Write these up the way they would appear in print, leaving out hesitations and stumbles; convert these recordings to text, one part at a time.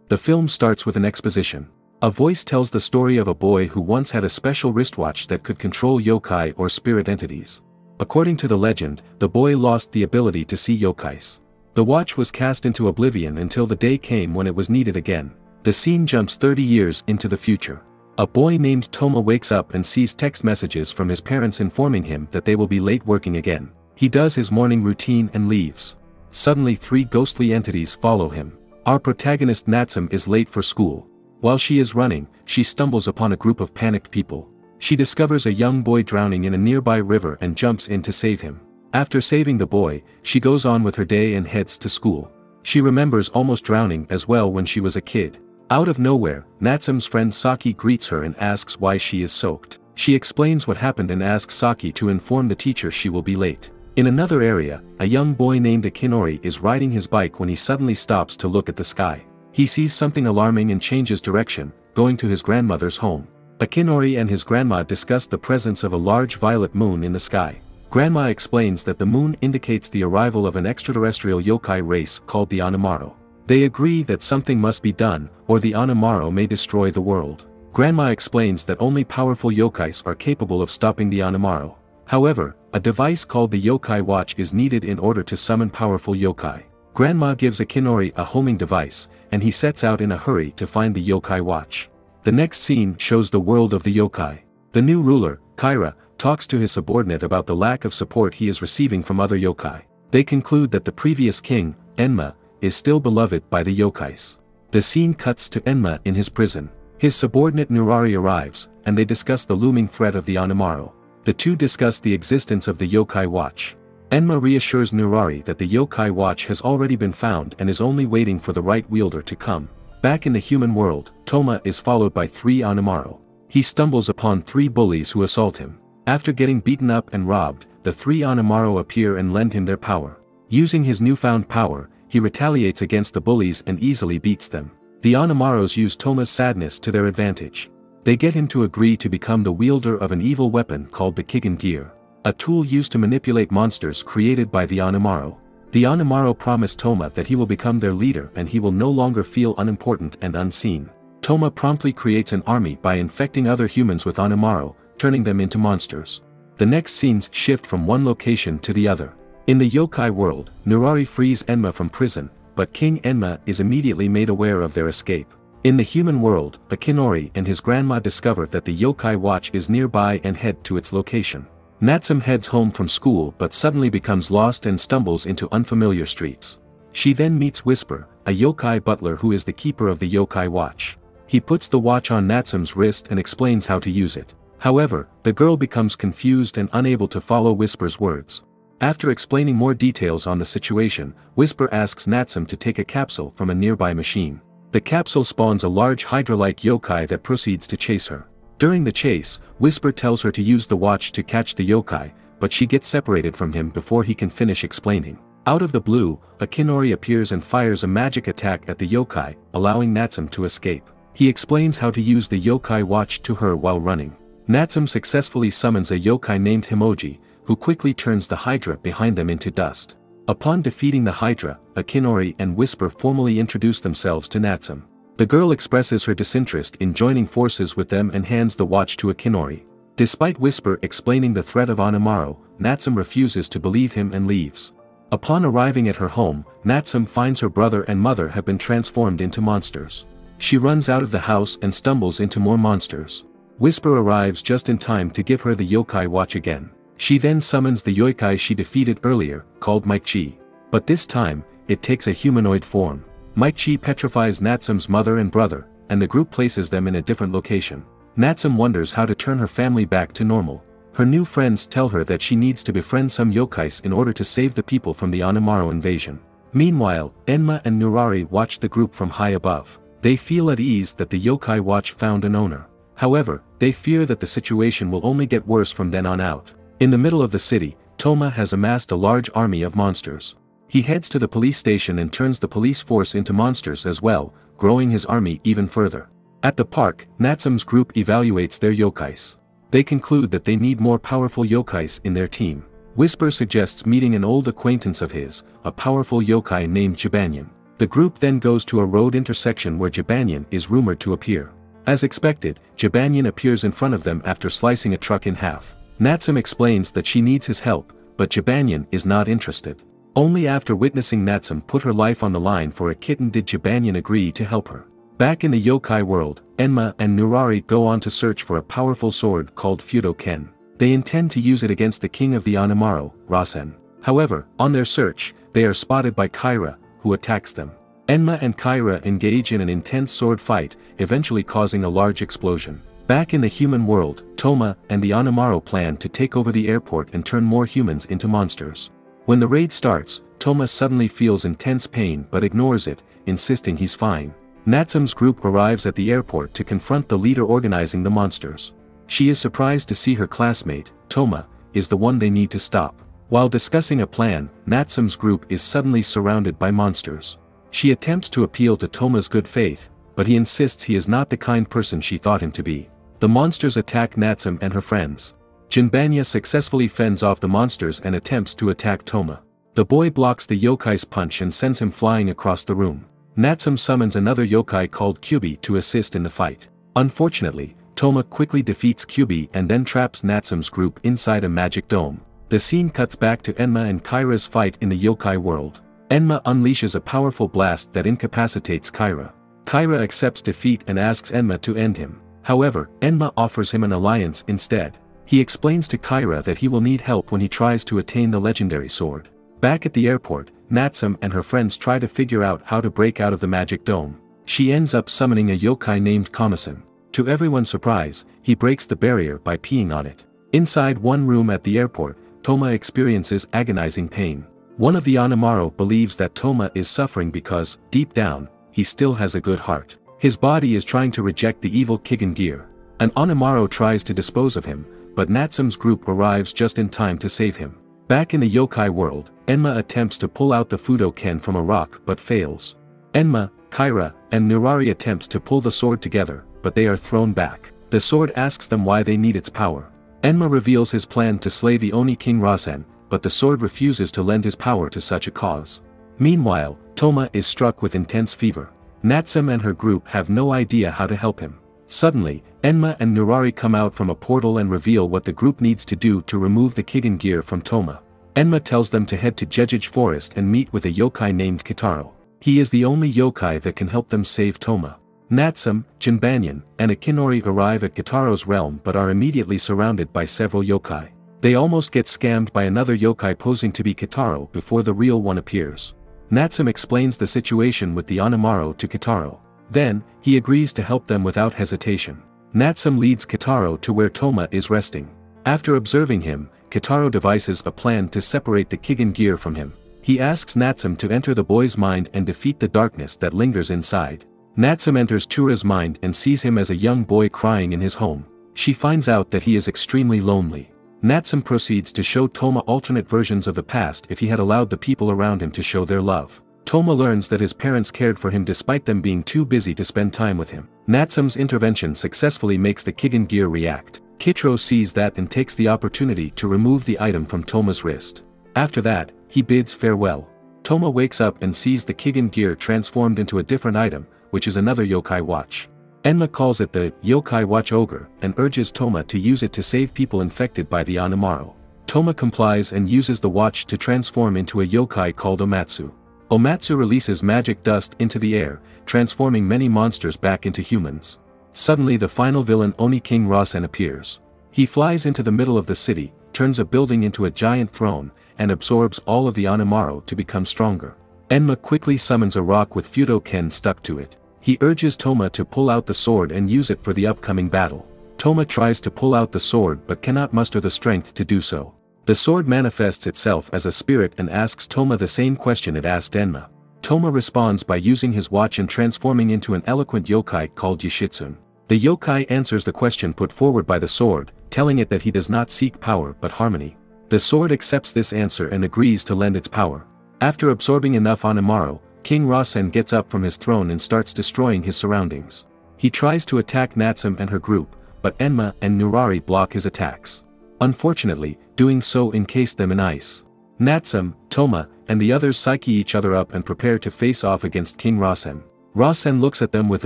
The film starts with an exposition. A voice tells the story of a boy who once had a special wristwatch that could control yokai or spirit entities. According to the legend, the boy lost the ability to see yokais. The watch was cast into oblivion until the day came when it was needed again. The scene jumps 30 years into the future. A boy named Toma wakes up and sees text messages from his parents informing him that they will be late working again. He does his morning routine and leaves. Suddenly 3 ghostly entities follow him. Our protagonist Natsum is late for school. While she is running, she stumbles upon a group of panicked people. She discovers a young boy drowning in a nearby river and jumps in to save him. After saving the boy, she goes on with her day and heads to school. She remembers almost drowning as well when she was a kid. Out of nowhere, Natsum's friend Saki greets her and asks why she is soaked. She explains what happened and asks Saki to inform the teacher she will be late. In another area, a young boy named Akinori is riding his bike when he suddenly stops to look at the sky. He sees something alarming and changes direction, going to his grandmother's home. Akinori and his grandma discuss the presence of a large violet moon in the sky. Grandma explains that the moon indicates the arrival of an extraterrestrial yokai race called the Anamaro. They agree that something must be done, or the Anamaro may destroy the world. Grandma explains that only powerful yokais are capable of stopping the Anamaro. However, a device called the Yokai Watch is needed in order to summon powerful yokai. Grandma gives Akinori a homing device, and he sets out in a hurry to find the Yokai Watch. The next scene shows the world of the yokai. The new ruler, Kaira, talks to his subordinate about the lack of support he is receiving from other yokai. They conclude that the previous king, Enma, is still beloved by the yokais. The scene cuts to Enma in his prison. His subordinate Nurari arrives, and they discuss the looming threat of the Anamaro. The two discuss the existence of the Yokai Watch. Enma reassures Nurari that the Yokai Watch has already been found and is only waiting for the right wielder to come. Back in the human world, Toma is followed by 3 Anamaro. He stumbles upon 3 bullies who assault him. After getting beaten up and robbed, the 3 Anamaro appear and lend him their power. Using his newfound power, he retaliates against the bullies and easily beats them. The Anamaros use Toma's sadness to their advantage. They get him to agree to become the wielder of an evil weapon called the Kigen Gear, a tool used to manipulate monsters created by the Anamaro. The Anamaro promise Toma that he will become their leader and he will no longer feel unimportant and unseen. Toma promptly creates an army by infecting other humans with Anamaro, turning them into monsters. The next scenes shift from one location to the other. In the yokai world, Nurari frees Enma from prison, but King Enma is immediately made aware of their escape. In the human world, Akinori and his grandma discover that the Yokai Watch is nearby and head to its location. Natsum heads home from school but suddenly becomes lost and stumbles into unfamiliar streets. She then meets Whisper, a yokai butler who is the keeper of the Yokai Watch. He puts the watch on Natsum's wrist and explains how to use it. However, the girl becomes confused and unable to follow Whisper's words. After explaining more details on the situation, Whisper asks Natsum to take a capsule from a nearby machine. The capsule spawns a large Hydra-like yokai that proceeds to chase her. During the chase, Whisper tells her to use the watch to catch the yokai, but she gets separated from him before he can finish explaining. Out of the blue, Akinori appears and fires a magic attack at the yokai, allowing Natsum to escape. He explains how to use the yokai watch to her while running. Natsum successfully summons a yokai named Himoji, who quickly turns the Hydra behind them into dust. Upon defeating the Hydra, Akinori and Whisper formally introduce themselves to Natsum. The girl expresses her disinterest in joining forces with them and hands the watch to Akinori. Despite Whisper explaining the threat of Anamaro, Natsum refuses to believe him and leaves. Upon arriving at her home, Natsum finds her brother and mother have been transformed into monsters. She runs out of the house and stumbles into more monsters. Whisper arrives just in time to give her the yokai watch again. She then summons the yokai she defeated earlier, called Mike-Chi. But this time, it takes a humanoid form. Mike-Chi petrifies Natsum's mother and brother, and the group places them in a different location. Natsum wonders how to turn her family back to normal. Her new friends tell her that she needs to befriend some yokais in order to save the people from the Anamaro invasion. Meanwhile, Enma and Nurari watch the group from high above. They feel at ease that the yokai watch found an owner. However, they fear that the situation will only get worse from then on out. In the middle of the city, Toma has amassed a large army of monsters. He heads to the police station and turns the police force into monsters as well, growing his army even further. At the park, Natsum's group evaluates their yokais. They conclude that they need more powerful yokais in their team. Whisper suggests meeting an old acquaintance of his, a powerful yokai named Jibanyan. The group then goes to a road intersection where Jibanyan is rumored to appear. As expected, Jibanyan appears in front of them after slicing a truck in half. Natsum explains that she needs his help, but Jibanyan is not interested. Only after witnessing Natsum put her life on the line for a kitten did Jibanyan agree to help her. Back in the yokai world, Enma and Nurari go on to search for a powerful sword called Fudo-ken. They intend to use it against the king of the Anamaro, Rasen. However, on their search, they are spotted by Kyra, who attacks them. Enma and Kyra engage in an intense sword fight, eventually causing a large explosion. Back in the human world, Toma and the Anamaro plan to take over the airport and turn more humans into monsters. When the raid starts, Toma suddenly feels intense pain but ignores it, insisting he's fine. Natsum's group arrives at the airport to confront the leader organizing the monsters. She is surprised to see her classmate, Toma, is the one they need to stop. While discussing a plan, Natsum's group is suddenly surrounded by monsters. She attempts to appeal to Toma's good faith, but he insists he is not the kind person she thought him to be. The monsters attack Natsum and her friends. Jinbanya successfully fends off the monsters and attempts to attack Toma. The boy blocks the yokai's punch and sends him flying across the room. Natsum summons another yokai called Kyubi to assist in the fight. Unfortunately, Toma quickly defeats Kyubi and then traps Natsum's group inside a magic dome. The scene cuts back to Enma and Kyra's fight in the yokai world. Enma unleashes a powerful blast that incapacitates Kyra. Kyra accepts defeat and asks Enma to end him. However, Enma offers him an alliance instead. He explains to Kyra that he will need help when he tries to attain the legendary sword. Back at the airport, Natsum and her friends try to figure out how to break out of the magic dome. She ends up summoning a yokai named Kamasan. To everyone's surprise, he breaks the barrier by peeing on it. Inside one room at the airport, Toma experiences agonizing pain. One of the Anamaro believes that Toma is suffering because, deep down, he still has a good heart. His body is trying to reject the evil Kigen gear. An Anamaro tries to dispose of him, but Natsum's group arrives just in time to save him. Back in the yokai world, Enma attempts to pull out the Fudo-ken from a rock but fails. Enma, Kyra, and Nurari attempt to pull the sword together, but they are thrown back. The sword asks them why they need its power. Enma reveals his plan to slay the Oni King Rasen, but the sword refuses to lend his power to such a cause. Meanwhile, Toma is struck with intense fever. Natsum and her group have no idea how to help him. Suddenly, Enma and Nurari come out from a portal and reveal what the group needs to do to remove the Kigen gear from Toma. Enma tells them to head to Jejij Forest and meet with a yokai named Kitaro. He is the only yokai that can help them save Toma. Natsum, Jinbanyan, and Akinori arrive at Kitaro's realm but are immediately surrounded by several yokai. They almost get scammed by another yokai posing to be Kitaro before the real one appears. Natsum explains the situation with the Anamaro to Kitaro. Then, he agrees to help them without hesitation. Natsum leads Kitaro to where Toma is resting. After observing him, Kitaro devises a plan to separate the Kigen gear from him. He asks Natsum to enter the boy's mind and defeat the darkness that lingers inside. Natsum enters Tura's mind and sees him as a young boy crying in his home. She finds out that he is extremely lonely. Natsum proceeds to show Toma alternate versions of the past if he had allowed the people around him to show their love. Toma learns that his parents cared for him despite them being too busy to spend time with him. Natsum's intervention successfully makes the Kigen gear react. Kitaro sees that and takes the opportunity to remove the item from Toma's wrist. After that, he bids farewell. Toma wakes up and sees the Kigen gear transformed into a different item, which is another yokai watch. Enma calls it the Yokai Watch Ogre and urges Toma to use it to save people infected by the Anamaro. Toma complies and uses the watch to transform into a yokai called Omatsu. Omatsu releases magic dust into the air, transforming many monsters back into humans. Suddenly the final villain Oni King Rasen appears. He flies into the middle of the city, turns a building into a giant throne, and absorbs all of the Anamaro to become stronger. Enma quickly summons a rock with Fudo-ken stuck to it. He urges Toma to pull out the sword and use it for the upcoming battle. Toma tries to pull out the sword but cannot muster the strength to do so. The sword manifests itself as a spirit and asks Toma the same question it asked Enma. Toma responds by using his watch and transforming into an eloquent yokai called Yoshitsune. The yokai answers the question put forward by the sword, telling it that he does not seek power but harmony. The sword accepts this answer and agrees to lend its power. After absorbing enough Anamaro, King Rasen gets up from his throne and starts destroying his surroundings. He tries to attack Natsum and her group, but Enma and Nurari block his attacks. Unfortunately, doing so encased them in ice. Natsum, Toma, and the others psyche each other up and prepare to face off against King Rasen. Rasen looks at them with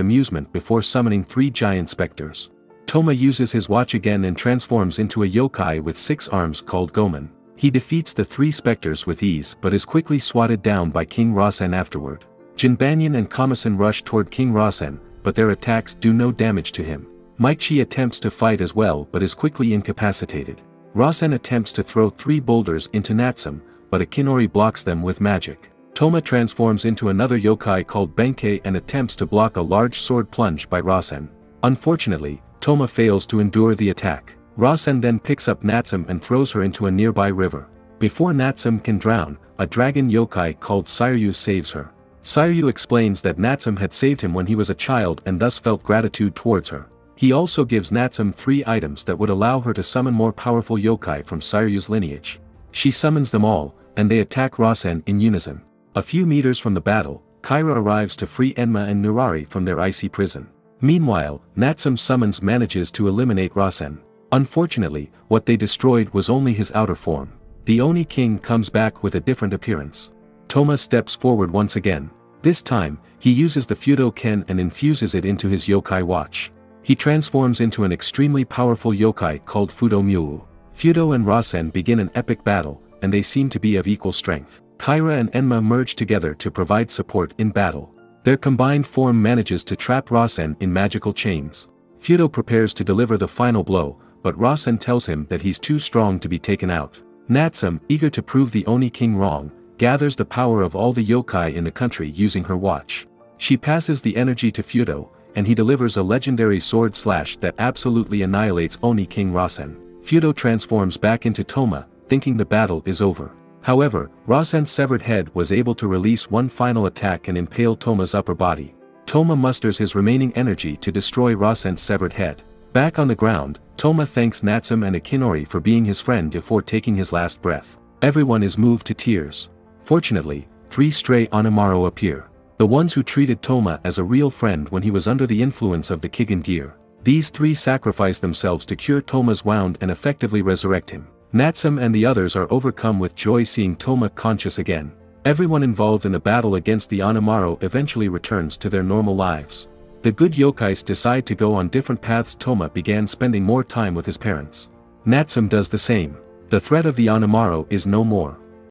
amusement before summoning 3 giant specters. Toma uses his watch again and transforms into a yokai with 6 arms called Gomen. He defeats the 3 specters with ease but is quickly swatted down by King Rasen afterward. Jinbanyan and Kamasan rush toward King Rasen, but their attacks do no damage to him. Maichi attempts to fight as well but is quickly incapacitated. Rasen attempts to throw 3 boulders into Natsum, but a Kinori blocks them with magic. Toma transforms into another yokai called Benkei and attempts to block a large sword plunge by Rasen. Unfortunately, Toma fails to endure the attack. Rasen then picks up Natsum and throws her into a nearby river. Before Natsum can drown, a dragon yokai called Sairyu saves her. Sairyu explains that Natsum had saved him when he was a child and thus felt gratitude towards her. He also gives Natsum 3 items that would allow her to summon more powerful yokai from Sairyu's lineage. She summons them all, and they attack Rasen in unison. A few meters from the battle, Kyra arrives to free Enma and Nurari from their icy prison. Meanwhile, Natsum's summons manages to eliminate Rasen. Unfortunately, what they destroyed was only his outer form. The Oni King comes back with a different appearance. Toma steps forward once again. This time, he uses the Fudo Ken and infuses it into his yokai watch. He transforms into an extremely powerful yokai called Fudo Mule. Fudo and Rasen begin an epic battle, and they seem to be of equal strength. Kyra and Enma merge together to provide support in battle. Their combined form manages to trap Rasen in magical chains. Fudo prepares to deliver the final blow, but Rasen tells him that he's too strong to be taken out. Natsum, eager to prove the Oni King wrong, gathers the power of all the yokai in the country using her watch. She passes the energy to Fudo, and he delivers a legendary sword slash that absolutely annihilates Oni King Rasen. Fudo transforms back into Toma, thinking the battle is over. However, Rasen's severed head was able to release one final attack and impale Toma's upper body. Toma musters his remaining energy to destroy Rasen's severed head. Back on the ground, Toma thanks Natsum and Akinori for being his friend before taking his last breath. Everyone is moved to tears. Fortunately, 3 stray Onamaru appear. The ones who treated Toma as a real friend when he was under the influence of the Kigen gear. These 3 sacrifice themselves to cure Toma's wound and effectively resurrect him. Natsum and the others are overcome with joy seeing Toma conscious again. Everyone involved in the battle against the Onamaru eventually returns to their normal lives. The good yokais decide to go on different paths. Toma began spending more time with his parents. Natsum does the same. The threat of the Onamaru is no more.